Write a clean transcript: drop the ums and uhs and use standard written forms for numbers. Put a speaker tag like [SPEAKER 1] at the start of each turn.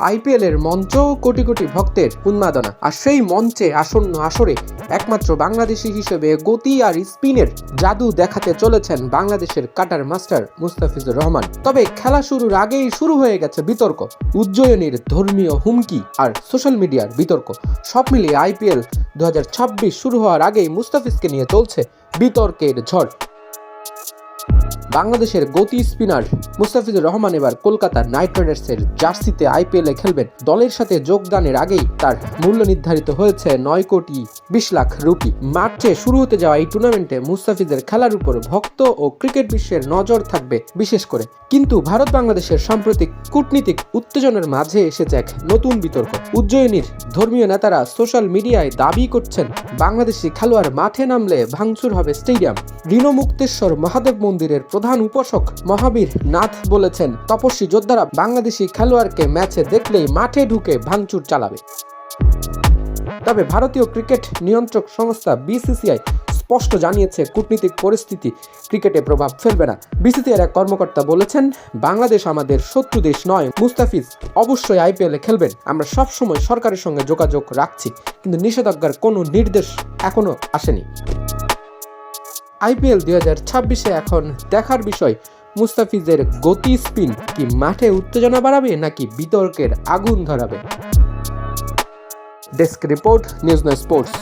[SPEAKER 1] IPL এর মঞ্চ কোটি কোটি ভক্তের উন্মাদনা, আর সেই মঞ্চে আসন্ন আসরে একমাত্র বাংলাদেশি হিসেবে গতি আর স্পিনের জাদু দেখাতে চলেছেন বাংলাদেশের কাটার মাস্টার মুস্তাফিজুর রহমান। তবে খেলা শুরুর আগেই শুরু হয়ে গেছে বিতর্ক, উজ্জয়িনীর ধর্মীয় হুমকি আর সোশ্যাল মিডিয়ার বিতর্ক। সব মিলিয়ে আইপিএল 2026 শুরু হওয়ার আগেই মুস্তাফিজকে নিয়ে চলছে বিতর্কের ঝড়। বাংলাদেশের গতি স্পিনার মুস্তাফিজুর রহমান এবার কলকাতা নাইট রাইডার্সের জার্সিতে আইপিএলে খেলবেন। দলের সাথে যোগদানের আগেই তার মূল্য নির্ধারিত হয়েছে 9,20,00,000 রুপি। মার্চে শুরু হতে যাওয়া এই টুর্নামেন্টে মুস্তাফিজের খেলার উপর ভক্ত ও ক্রিকেট বিশ্বের নজর থাকবে বিশেষ করে। কিন্তু ভারত বাংলাদেশের সাম্প্রতিক কূটনীতিক উত্তেজনার মাঝে এসেছে এক নতুন বিতর্ক। উজ্জয়িনীর ধর্মীয় নেতারা সোশ্যাল মিডিয়ায় দাবি করছেন বাংলাদেশি খেলোয়াড় মাঠে নামলে ভাঙচুর হবে স্টেডিয়াম। ঋণমুক্তেশ্বর মহাদেব মন্দিরের প্রধান উপাসক মহাবীর নাথ বলেছেন, তপস্বী যোদ্ধারা বাংলাদেশি খেলোয়াড়কে ম্যাচে দেখলেই মাঠে ঢুকে ভাঙচুর চালাবে। তবে ভারতীয় ক্রিকেট নিয়ন্ত্রক সংস্থা বিসিসিআই স্পষ্ট জানিয়েছে কূটনীতিক পরিস্থিতি ক্রিকেটে প্রভাব ফেলবে না। বিসিসিআইয়ের এক কর্মকর্তা বলেছেন, বাংলাদেশ আমাদের শত্রু দেশ নয়, মুস্তাফিজ অবশ্যই আইপিএলে খেলবেন। আমরা সবসময় সরকারের সঙ্গে যোগাযোগ রাখছি, কিন্তু নিষেধাজ্ঞার কোনো নির্দেশ এখনো আসেনি। আইপিএল 2026-এ এখন দেখার বিষয়, মুস্তাফিজের গতি স্পিন কি মাঠে উত্তেজনা বাড়াবে নাকি বিতর্কের আগুন ধরাবে। Desk report, news 9 sports.